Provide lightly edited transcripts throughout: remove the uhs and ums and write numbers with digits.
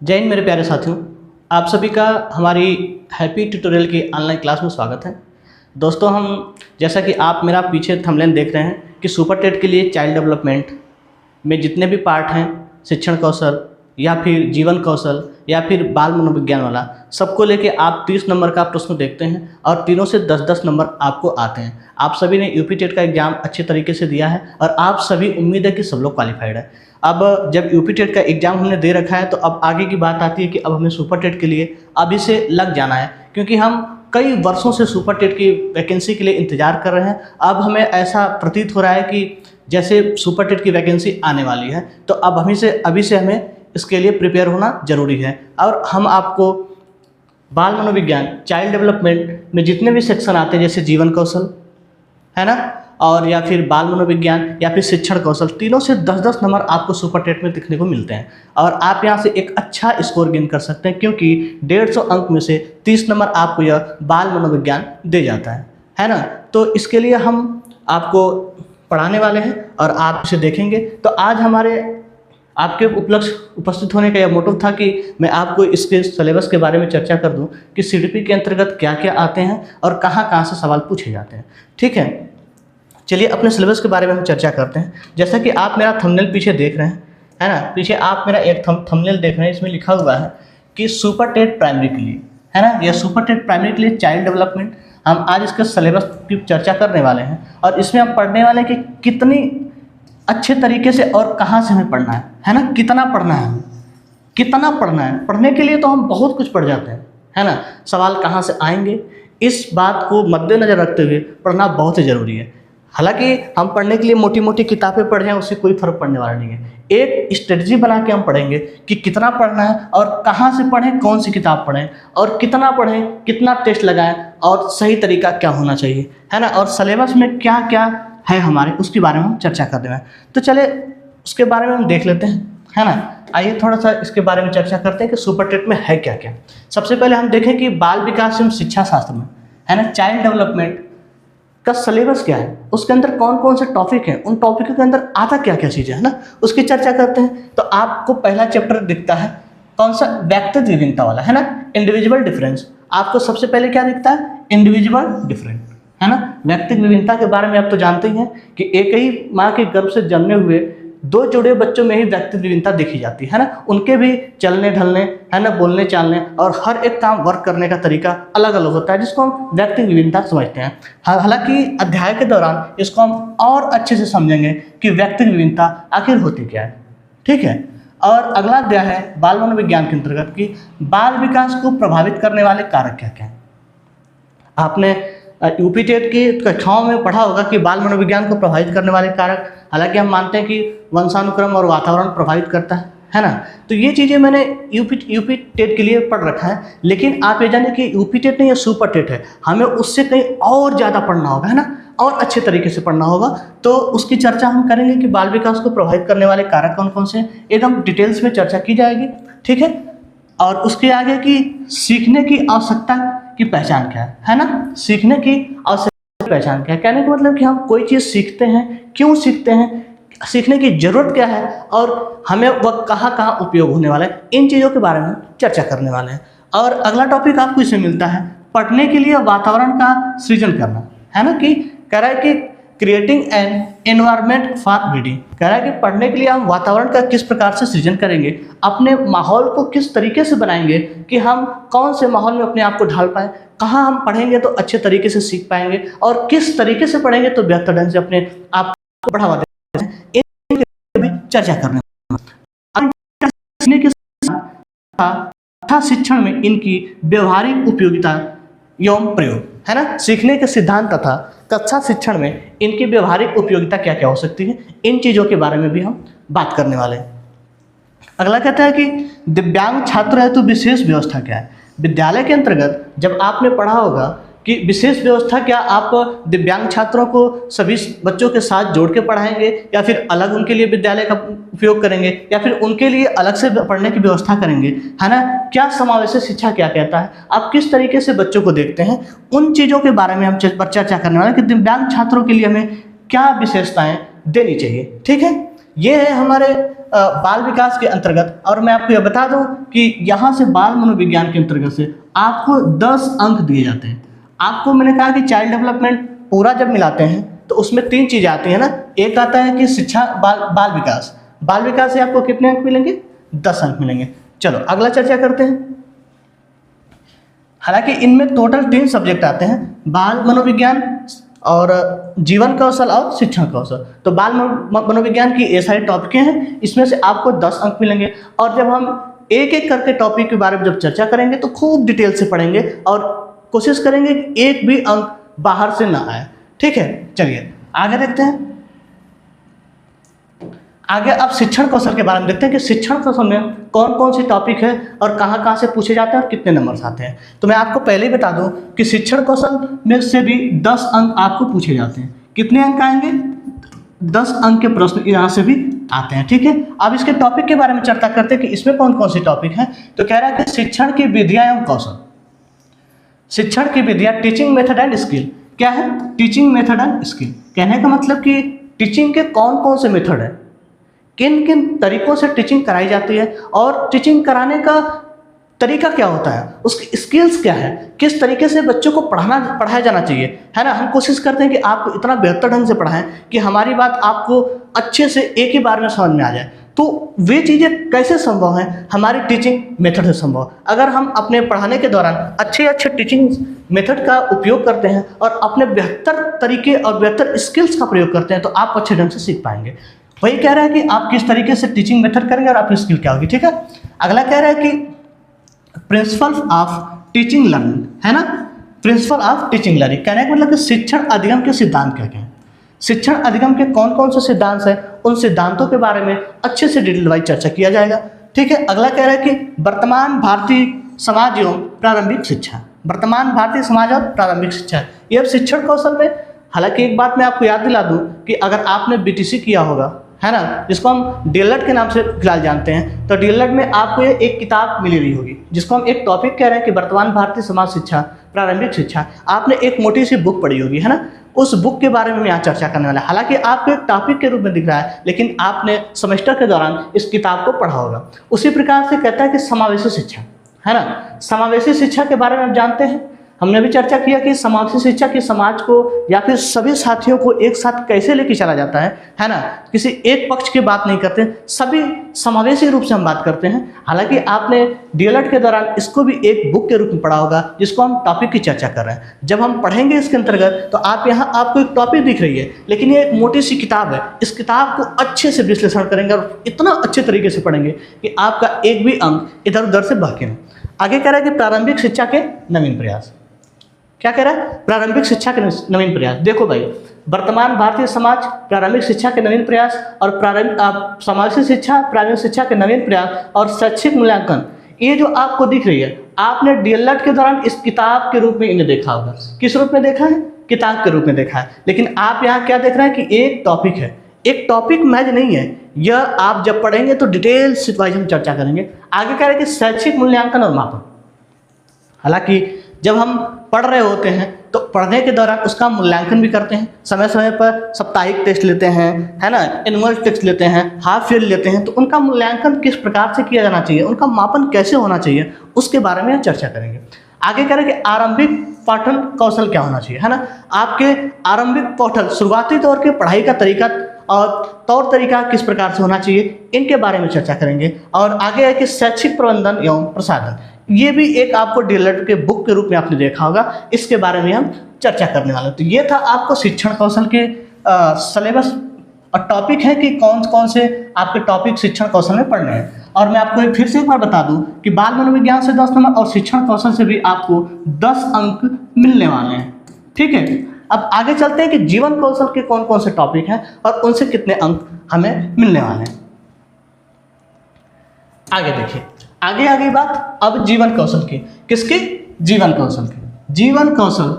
जय हिंद मेरे प्यारे साथियों, आप सभी का हमारी हैप्पी ट्यूटोरियल की ऑनलाइन क्लास में स्वागत है। दोस्तों, हम जैसा कि आप मेरा पीछे थंबनेल देख रहे हैं कि सुपर टेट के लिए चाइल्ड डेवलपमेंट में जितने भी पार्ट हैं, शिक्षण कौशल या फिर जीवन कौशल या फिर बाल मनोविज्ञान वाला, सबको लेके आप 30 नंबर का प्रश्न देखते हैं और तीनों से 10-10 नंबर आपको आते हैं। आप सभी ने यूपी टेट का एग्जाम अच्छे तरीके से दिया है और आप सभी उम्मीद है कि सब लोग क्वालिफाइड है। अब जब यूपी टेट का एग्ज़ाम हमने दे रखा है तो अब आगे की बात आती है कि अब हमें सुपर टेट के लिए अभी से लग जाना है, क्योंकि हम कई वर्षों से सुपर टेट की वैकेंसी के लिए इंतज़ार कर रहे हैं। अब हमें ऐसा प्रतीत हो रहा है कि जैसे सुपर टेट की वैकेंसी आने वाली है, तो अब अभी से हमें इसके लिए प्रिपेयर होना ज़रूरी है। और हम आपको बाल मनोविज्ञान, चाइल्ड डेवलपमेंट में जितने भी सेक्शन आते हैं, जैसे जीवन कौशल है ना, और या फिर बाल मनोविज्ञान या फिर शिक्षण कौशल, तीनों से 10-10 नंबर आपको सुपर टेट में दिखने को मिलते हैं और आप यहाँ से एक अच्छा स्कोर गेन कर सकते हैं, क्योंकि 150 अंक में से 30 नंबर आपको यह बाल मनोविज्ञान दे जाता है ना। तो इसके लिए हम आपको पढ़ाने वाले हैं और आप इसे देखेंगे। तो आज हमारे आपके उपस्थित होने का यह मोटिव था कि मैं आपको इसके सिलेबस के बारे में चर्चा कर दूं कि सीडीपी के अंतर्गत क्या क्या आते हैं और कहाँ से सवाल पूछे जाते हैं। ठीक है, चलिए अपने सिलेबस के बारे में हम चर्चा करते हैं। जैसा कि आप मेरा थंबनेल पीछे देख रहे हैं, है ना, पीछे आप मेरा एक थंबनेल देख रहे हैं, इसमें लिखा हुआ है कि सुपर टेट प्राइमरी के लिए, है ना, यह सुपर टेट प्राइमरी के लिए चाइल्ड डेवलपमेंट। हम आज इसके सिलेबस की चर्चा करने वाले हैं और इसमें हम पढ़ने वाले हैं कि कितनी अच्छे तरीके से और कहाँ से हमें पढ़ना है ना, कितना पढ़ना है, कितना पढ़ना है। पढ़ने के लिए तो हम बहुत कुछ पढ़ जाते हैं, है ना, सवाल कहाँ से आएंगे, इस बात को मद्देनज़र रखते हुए पढ़ना बहुत ही ज़रूरी है। हालांकि हम पढ़ने के लिए मोटी मोटी किताबें पढ़ जाएं, उससे कोई फर्क पड़ने वाला नहीं है। एक स्ट्रेटजी बना के हम पढ़ेंगे कि कितना पढ़ना है और कहाँ से पढ़ें, कौन सी किताब पढ़ें और कितना पढ़ें, कितना टेस्ट लगाएं और सही तरीका क्या होना चाहिए, है ना, और सिलेबस में क्या क्या है हमारे, उसके बारे में हम चर्चा कर देंगे। तो चले उसके बारे में हम देख लेते हैं, है ना। आइए थोड़ा सा इसके बारे में चर्चा करते हैं कि सुपर टेट में है क्या क्या। सबसे पहले हम देखें कि बाल विकास एवं शिक्षा शास्त्र में, है ना, चाइल्ड डेवलपमेंट का सिलेबस क्या है, उसके अंदर कौन कौन से टॉपिक हैं, उन टॉपिक के अंदर आता क्या क्या चीज़ें, है ना, उसकी चर्चा करते हैं। तो आपको पहला चैप्टर दिखता है कौन सा, व्यक्तिगत विभिन्नता वाला, है ना, इंडिविजुअल डिफरेंस। आपको सबसे पहले क्या दिखता है, इंडिविजुअल डिफरेंस, है ना। व्यक्तिगत विभिन्नता के बारे में आप तो जानते ही हैं कि एक ही माँ के गर्भ से जन्मे हुए दो जुड़े बच्चों में ही व्यक्तिगत विभिन्नता देखी जाती है ना। उनके भी चलने ढलने, है ना, बोलने चालने और हर एक काम वर्क करने का तरीका अलग अलग होता है, जिसको हम व्यक्तिगत विभिन्नता समझते हैं। हालांकि अध्याय के दौरान इसको हम और अच्छे से समझेंगे कि व्यक्तिगत विभिन्नता आखिर होती क्या है। ठीक है, और अगला अध्याय है बाल मनोविज्ञान के अंतर्गत कि बाल विकास को प्रभावित करने वाले कारक क्या क्या हैं। आपने यूपी टेट की कक्षाओं में पढ़ा होगा कि बाल मनोविज्ञान को प्रभावित करने वाले कारक, हालांकि हम मानते हैं कि वंशानुक्रम और वातावरण प्रभावित करता है ना। तो ये चीज़ें मैंने यूपी टेट के लिए पढ़ रखा है, लेकिन आप ये जाने कि यूपी टेट नहीं, ये सुपर टेट है, हमें उससे कहीं और ज़्यादा पढ़ना होगा, है ना, और अच्छे तरीके से पढ़ना होगा। तो उसकी चर्चा हम करेंगे कि बाल विकास को प्रभावित करने वाले कारक कौन कौन से हैं, एकदम डिटेल्स में चर्चा की जाएगी। ठीक है, और उसके आगे की सीखने की आवश्यकता की पहचान क्या है ना, सीखने की आवश्यकता की पहचान क्या है। कहने का मतलब कि हम कोई चीज़ सीखते हैं, क्यों सीखते हैं, सीखने की जरूरत क्या है और हमें वह कहाँ उपयोग होने वाला है, इन चीज़ों के बारे में चर्चा करने वाले हैं। और अगला टॉपिक आपको इससे मिलता है पढ़ने के लिए वातावरण का सृजन करना, है ना, कि कह रहा है कि creating an environment for reading. कह रहा है कि पढ़ने के लिए हम वातावरण का किस प्रकार से सृजन करेंगे, अपने माहौल को किस तरीके से बनाएंगे कि हम कौन से माहौल में अपने आप को ढाल पाएँ, कहाँ हम पढ़ेंगे तो अच्छे तरीके से सीख पाएंगे और किस तरीके से पढ़ेंगे तो बेहतर ढंग से अपने आप को बढ़ावा देते हैं, इन भी चर्चा करने तथा शिक्षण में इनकी व्यवहारिक उपयोगिता एवं प्रयोग, है ना, सीखने के सिद्धांत तथा कक्षा शिक्षण में इनकी व्यवहारिक उपयोगिता क्या क्या हो सकती है, इन चीज़ों के बारे में भी हम बात करने वाले हैं। अगला कहता है कि दिव्यांग छात्र हेतु विशेष व्यवस्था क्या है। विद्यालय के अंतर्गत जब आपने पढ़ा होगा कि विशेष व्यवस्था क्या, आप दिव्यांग छात्रों को सभी बच्चों के साथ जोड़ के पढ़ाएंगे या फिर अलग उनके लिए विद्यालय का उपयोग करेंगे या फिर उनके लिए अलग से पढ़ने की व्यवस्था करेंगे, है ना। क्या समावेशी शिक्षा क्या कहता है, आप किस तरीके से बच्चों को देखते हैं, उन चीज़ों के बारे में हम चर्चा करने वाले हैं कि दिव्यांग छात्रों के लिए हमें क्या विशेषताएँ देनी चाहिए। ठीक है, ये है हमारे बाल विकास के अंतर्गत, और मैं आपको यह बता दूं कि यहाँ से बाल मनोविज्ञान के अंतर्गत से आपको 10 अंक दिए जाते हैं। आपको मैंने कहा कि चाइल्ड डेवलपमेंट पूरा जब मिलाते हैं तो उसमें 3 चीज़ें आती हैं ना। एक आता है कि शिक्षा, बाल विकास। बाल विकास से आपको कितने अंक मिलेंगे? 10 अंक मिलेंगे। चलो अगला चर्चा करते हैं। हालांकि इनमें टोटल 3 सब्जेक्ट आते हैं, बाल मनोविज्ञान और जीवन कौशल और शिक्षण कौशल। तो बाल मनोविज्ञान की ये सारे टॉपिक हैं, इसमें से आपको 10 अंक मिलेंगे। और जब हम एक एक करके टॉपिक के बारे में जब चर्चा करेंगे तो खूब डिटेल से पढ़ेंगे और कोशिश करेंगे कि एक भी अंक बाहर से ना आए। ठीक है, चलिए आगे देखते हैं। आगे अब शिक्षण कौशल के बारे में देखते हैं कि शिक्षण कौशल में कौन कौन से टॉपिक है और कहाँ कहाँ से पूछे जाते हैं और कितने नंबर्स आते हैं। तो मैं आपको पहले ही बता दूं कि शिक्षण कौशल में से भी 10 अंक आपको पूछे जाते हैं। कितने अंक आएंगे? 10 अंक के प्रश्न यहाँ से भी आते हैं। ठीक है, अब इसके टॉपिक के बारे में चर्चा करते हैं कि इसमें कौन कौन से टॉपिक हैं। तो कह रहा है कि शिक्षण की विधियाँ एवं कौशल। शिक्षण की विधियाँ, टीचिंग मेथड एंड स्किल। क्या है? Teaching method and skill. कहने का मतलब कि टीचिंग के कौन कौन से मेथड है, किन किन तरीकों से टीचिंग कराई जाती है और टीचिंग कराने का तरीका क्या होता है, उसकी स्किल्स क्या है, किस तरीके से बच्चों को पढ़ाया जाना चाहिए, है ना। हम कोशिश करते हैं कि आपको इतना बेहतर ढंग से पढ़ाएं कि हमारी बात आपको अच्छे से एक ही बार में समझ में आ जाए। तो वे चीज़ें कैसे संभव हैं? हमारी टीचिंग मेथड से संभव। अगर हम अपने पढ़ाने के दौरान अच्छे टीचिंग मेथड का उपयोग करते हैं और अपने बेहतर तरीके और बेहतर स्किल्स का प्रयोग करते हैं तो आप अच्छे ढंग से सीख पाएंगे। वही कह रहा है कि आप किस तरीके से टीचिंग मेथड करेंगे और आपकी स्किल क्या होगी। ठीक है, अगला कह रहा है कि प्रिंसिपल ऑफ टीचिंग लर्निंग, है ना। प्रिंसिपल ऑफ टीचिंग लर्निंग कहने का मतलब कि शिक्षण अधिगम के सिद्धांत क्या क्या हैं। शिक्षण अधिगम के कौन कौन से सिद्धांत हैं, उन सिद्धांतों के बारे में अच्छे से डिटेल वाइज चर्चा किया जाएगा। ठीक है, अगला कह रहा है कि वर्तमान भारतीय समाज एवं प्रारंभिक शिक्षा। वर्तमान भारतीय समाज और प्रारंभिक शिक्षा, ये अब शिक्षण कौशल में। हालांकि एक बात मैं आपको याद दिला दूं कि अगर आपने बीटीसी किया होगा, है ना, जिसको हम डीएलएड के नाम से फिलहाल जानते हैं, तो डीएलएड में आपको ये एक किताब मिली रही होगी जिसको हम एक टॉपिक कह रहे हैं कि वर्तमान भारतीय समाज शिक्षा प्रारंभिक शिक्षा। आपने एक मोटी सी बुक पढ़ी होगी, है ना। उस बुक के बारे में हम यहाँ चर्चा करने वाला है। हालांकि आपको एक टॉपिक के रूप में दिख रहा है, लेकिन आपने सेमेस्टर के दौरान इस किताब को पढ़ा होगा। उसी प्रकार से कहता है कि समावेशी शिक्षा, है ना। समावेशी शिक्षा के बारे में आप जानते हैं, हमने भी चर्चा किया कि समावेशी शिक्षा की समाज को या फिर सभी साथियों को एक साथ कैसे लेके चला जाता है ना। किसी एक पक्ष की बात नहीं करते, सभी समावेशी रूप से हम बात करते हैं। हालांकि आपने डीएलएड के दौरान इसको भी एक बुक के रूप में पढ़ा होगा जिसको हम टॉपिक की चर्चा कर रहे हैं। जब हम पढ़ेंगे इसके अंतर्गत तो आप यहाँ आपको एक टॉपिक दिख रही है, लेकिन ये एक मोटी सी किताब है। इस किताब को अच्छे से विश्लेषण करेंगे और इतना अच्छे तरीके से पढ़ेंगे कि आपका एक भी अंक इधर उधर से बहके नहीं। आगे कह रहा है कि प्रारंभिक शिक्षा के नवीन प्रयास। क्या कह रहा है? प्रारंभिक शिक्षा के नवीन प्रयास। देखो भाई, वर्तमान भारतीय समाज, प्रारंभिक शिक्षा के नवीन प्रयास और समावेशी शिक्षा, प्रारंभिक शिक्षा के नवीन प्रयास और शैक्षिक मूल्यांकन, ये जो आपको दिख रही है, आपने डीएलएड के दौरान इस किताब के रूप में इन्हें देखा होगा। किस रूप में देखा है? किताब के रूप में देखा है। लेकिन आप यहाँ क्या देख रहे हैं कि एक टॉपिक है, एक टॉपिक मैच नहीं है। यह आप जब पढ़ेंगे तो डिटेल वाइज हम चर्चा करेंगे। आगे कह रहे हैं कि शैक्षिक मूल्यांकन और मापन। हालांकि जब हम पढ़ रहे होते हैं तो पढ़ने के दौरान उसका मूल्यांकन भी करते हैं। समय समय पर साप्ताहिक टेस्ट लेते हैं, है ना, एनुअल टेस्ट लेते हैं, हाफ ईयर लेते हैं। तो उनका मूल्यांकन किस प्रकार से किया जाना चाहिए, उनका मापन कैसे होना चाहिए, उसके बारे में चर्चा करेंगे। आगे कह रहे हैं कि आरंभिक पठन कौशल क्या होना चाहिए, है ना। आपके आरंभिक पठन, शुरुआती तौर के पढ़ाई का तरीका और तौर तरीका किस प्रकार से होना चाहिए, इनके बारे में चर्चा करेंगे। और आगे है कि शैक्षिक प्रबंधन एवं प्रसाधन, ये भी एक आपको डीएलएड के बुक के रूप में आपने देखा होगा। इसके बारे में हम चर्चा करने वाले हैं। तो ये था आपको शिक्षण कौशल के सिलेबस और टॉपिक है कि कौन कौन से आपके टॉपिक शिक्षण कौशल में पढ़ने हैं। और मैं आपको फिर से एक बार बता दूं कि बाल मनोविज्ञान से 10 नंबर और शिक्षण कौशल से भी आपको 10 अंक मिलने वाले हैं। ठीक है, अब आगे चलते हैं कि जीवन कौशल के कौन कौन से टॉपिक हैं और उनसे कितने अंक हमें मिलने वाले हैं। आगे देखिए, आगे बात अब जीवन कौशल की। किसकी? जीवन कौशल की। जीवन कौशल,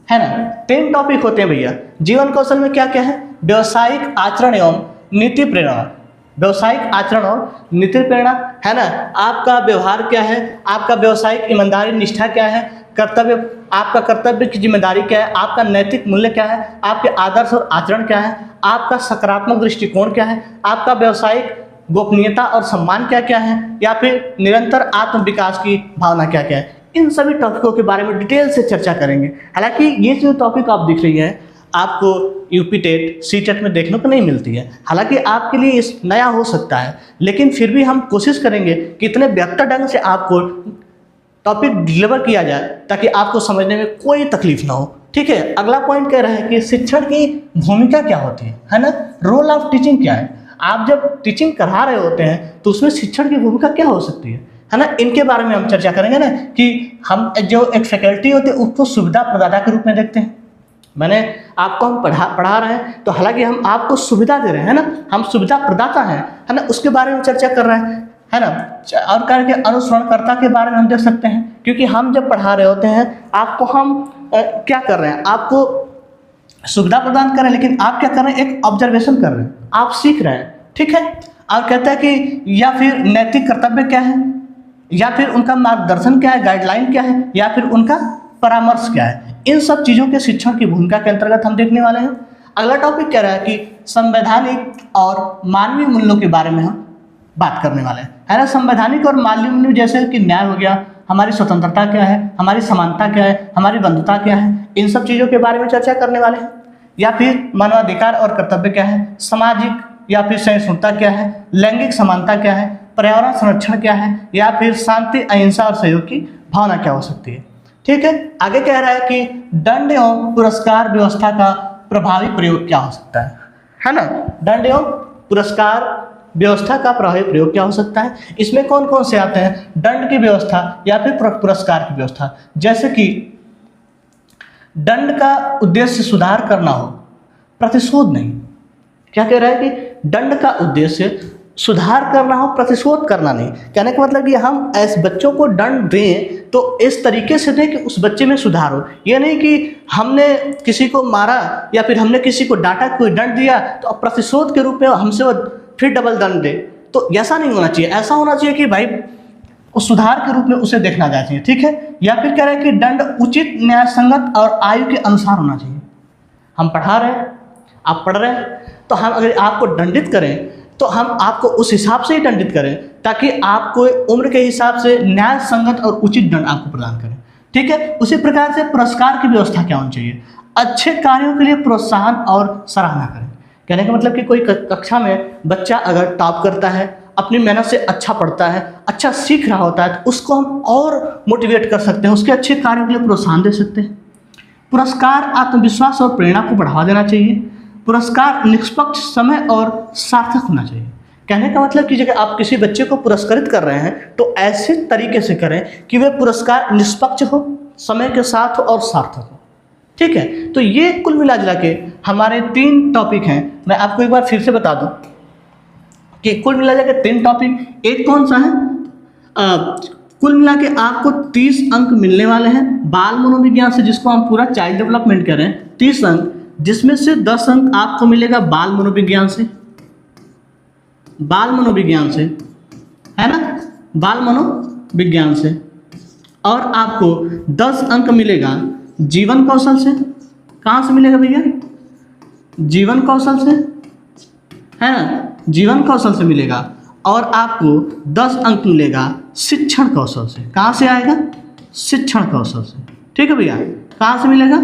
है ना, 10 टॉपिक होते हैं भैया। जीवन कौशल में क्या क्या है? व्यवसायिक आचरण एवं नीति प्रेरणा। व्यवसायिक आचरण और नीति प्रेरणा, है ना। आपका व्यवहार क्या है, आपका व्यवसायिक ईमानदारी निष्ठा क्या है, कर्तव्य, आपका कर्तव्य की जिम्मेदारी क्या है, आपका नैतिक मूल्य क्या है, आपके आदर्श और आचरण क्या है, आपका सकारात्मक दृष्टिकोण क्या है, आपका व्यवसायिक गोपनीयता और सम्मान क्या क्या है, या फिर निरंतर आत्म विकास की भावना क्या क्या है। इन सभी टॉपिकों के बारे में डिटेल से चर्चा करेंगे। हालांकि ये जो टॉपिक आप दिख रही है आपको यूपी टेट सी टेट में देखने को नहीं मिलती है, हालांकि आपके लिए इस नया हो सकता है, लेकिन फिर भी हम कोशिश करेंगे कि इतने बेहतर ढंग से आपको टॉपिक डिलीवर किया जाए ताकि आपको समझने में कोई तकलीफ ना हो। ठीक है, अगला पॉइंट कह रहा है कि शिक्षण की भूमिका क्या होती है ना, रोल ऑफ टीचिंग क्या है। आप जब टीचिंग करा रहे होते हैं तो उसमें शिक्षण की भूमिका क्या हो सकती है ना, इनके बारे में हम चर्चा करेंगे ना, कि हम जो एक फैकल्टी होती है उसको सुविधा प्रदाता के रूप में देखते हैं। मैंने आपको हम पढ़ा रहे हैं तो हालांकि हम आपको सुविधा दे रहे हैं ना, हम सुविधा प्रदाता हैं, है ना, उसके बारे में चर्चा कर रहे हैं, है ना। और करके अनुसरणकर्ता के बारे में हम देख सकते हैं, क्योंकि हम जब पढ़ा रहे होते हैं आपको हम क्या कर रहे हैं, आपको सुविधा प्रदान कर रहे हैं, लेकिन आप क्या कर रहे हैं, एक ऑब्जर्वेशन कर रहे हैं, आप सीख रहे हैं। ठीक है, और कहते हैं कि या फिर नैतिक कर्तव्य क्या है, या फिर उनका मार्गदर्शन क्या है, गाइडलाइन क्या है, या फिर उनका परामर्श क्या है। इन सब चीज़ों के शिक्षण की भूमिका के अंतर्गत हम देखने वाले हैं। अगला टॉपिक कह रहा है कि संवैधानिक और मानवीय मूल्यों के बारे में हम बात करने वाले हैं, है ना। संवैधानिक और मानवीय मूल्य जैसे कि न्याय हो गया, हमारी स्वतंत्रता क्या है, हमारी समानता क्या है, हमारी बंधुता क्या है, इन सब चीज़ों के बारे में चर्चा करने वाले हैं। या फिर मानवाधिकार और कर्तव्य क्या है, सामाजिक या फिर सहिष्णुता क्या है, लैंगिक समानता क्या है, पर्यावरण संरक्षण क्या है, या फिर शांति अहिंसा और सहयोग की भावना क्या हो सकती है। ठीक है, आगे कह रहा है कि दंड एवं पुरस्कार व्यवस्था का प्रभावी प्रयोग क्या हो सकता है ना। दंड एवं पुरस्कार व्यवस्था का प्रभावी प्रयोग क्या हो सकता है, इसमें कौन कौन से आते हैं, दंड की व्यवस्था या फिर पुरस्कार की व्यवस्था। जैसे कि दंड का उद्देश्य सुधार करना हो, प्रतिशोध नहीं। क्या कह रहा है कि दंड का उद्देश्य सुधार करना हो, प्रतिशोध करना नहीं। कहने का मतलब कि हम ऐसे बच्चों को दंड दें तो इस तरीके से दें कि उस बच्चे में सुधार हो। ये नहीं कि हमने किसी को मारा या फिर हमने किसी को डांटा, कोई दंड दिया तो अब प्रतिशोध के रूप में हमसे वो फिर डबल दंड दे, तो ऐसा नहीं होना चाहिए। ऐसा होना चाहिए कि भाई उस सुधार के रूप में उसे देखना जाना चाहिए। ठीक है, या फिर कह रहे हैं कि दंड उचित, न्याय संगत और आयु के अनुसार होना चाहिए। हम पढ़ा रहे हैं, आप पढ़ रहे हैं, तो हम अगर आपको दंडित करें तो हम आपको उस हिसाब से ही दंडित करें ताकि आपको उम्र के हिसाब से न्याय संगत और उचित दंड आपको प्रदान करें। ठीक है, उसी प्रकार से पुरस्कार की व्यवस्था क्या होनी चाहिए, अच्छे कार्यों के लिए प्रोत्साहन और सराहना करें। कहने का मतलब कि कोई कक्षा में बच्चा अगर टॉप करता है, अपनी मेहनत से अच्छा पढ़ता है, अच्छा सीख रहा होता है, तो उसको हम और मोटिवेट कर सकते हैं, उसके अच्छे कार्यों के लिए प्रोत्साहन दे सकते हैं। पुरस्कार आत्मविश्वास और प्रेरणा को बढ़ावा देना चाहिए। पुरस्कार निष्पक्ष, समय और सार्थक होना चाहिए। कहने का मतलब कि जब आप किसी बच्चे को पुरस्कृत कर रहे हैं तो ऐसे तरीके से करें कि वह पुरस्कार निष्पक्ष हो, समय के साथ हो और सार्थक हो। ठीक है, तो ये कुल मिला जुला के हमारे 3 टॉपिक हैं। मैं आपको एक बार फिर से बता दूं कि कुल मिला के 3 टॉपिक। एक कौन सा है, कुल मिला के आपको 30 अंक मिलने वाले हैं बाल मनोविज्ञान से, जिसको हम पूरा चाइल्ड डेवलपमेंट कर रहे हैं। 30 अंक, जिसमें से 10 अंक आपको मिलेगा बाल मनोविज्ञान से, बाल मनोविज्ञान से, है ना, बाल मनोविज्ञान से। और आपको 10 अंक मिलेगा जीवन कौशल से। कहाँ से मिलेगा भैया, जीवन कौशल से, है ना, जीवन कौशल से मिलेगा। और आपको 10 अंक मिलेगा शिक्षण कौशल से। कहाँ से आएगा, शिक्षण कौशल से। ठीक है भैया, कहाँ से मिलेगा,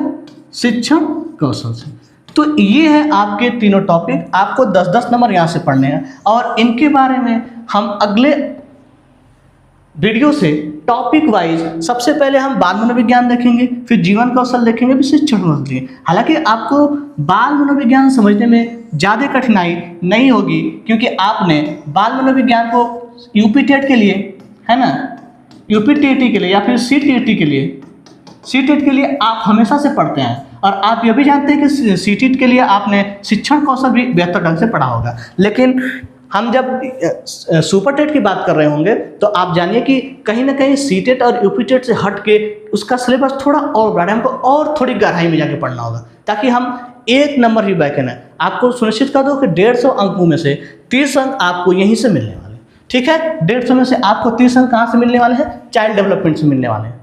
शिक्षण कौशल से। तो ये है आपके तीनों टॉपिक, आपको 10-10 नंबर यहाँ से पढ़ने हैं और इनके बारे में हम अगले वीडियो से टॉपिक वाइज सबसे पहले हम बाल मनोविज्ञान देखेंगे, फिर जीवन कौशल देखेंगे, फिर शिक्षण कौशल देखेंगे। हालांकि आपको बाल मनोविज्ञान समझने में ज़्यादा कठिनाई नहीं होगी, क्योंकि आपने बाल मनोविज्ञान को यूपी टेट के लिए, है ना, यूपी टीटी के लिए या फिर सीटीटी के लिए, सीटेट के लिए आप हमेशा से पढ़ते हैं। और आप ये भी जानते हैं कि सीटेट के लिए आपने शिक्षण कौशल भी बेहतर ढंग से पढ़ा होगा। लेकिन हम जब सुपर टेट की बात कर रहे होंगे तो आप जानिए कि कहीं ना कहीं सीटेट और यूपी टेट से हट के उसका सिलेबस थोड़ा और बढ़ा है, हमको और थोड़ी गहराई में जाके पढ़ना होगा ताकि हम 1 नंबर ही बैक है। आपको सुनिश्चित कर दो कि 150 अंकों में से 30 अंक आपको यहीं से मिलने वाले। ठीक है, 150 में से आपको 30 अंक कहाँ से मिलने वाले हैं, चाइल्ड डेवलपमेंट से मिलने वाले हैं।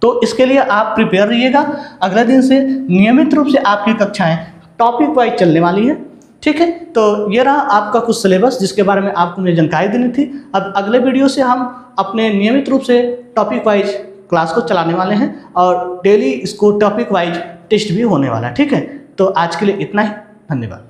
तो इसके लिए आप प्रिपेयर रहिएगा। अगले दिन से नियमित रूप से आपकी कक्षाएं टॉपिक वाइज चलने वाली है। ठीक है, तो ये रहा आपका कुछ सिलेबस जिसके बारे में आपको मुझे जानकारी देनी थी। अब अगले वीडियो से हम अपने नियमित रूप से टॉपिक वाइज क्लास को चलाने वाले हैं और डेली इसको टॉपिक वाइज टेस्ट भी होने वाला है। ठीक है, तो आज के लिए इतना ही, धन्यवाद।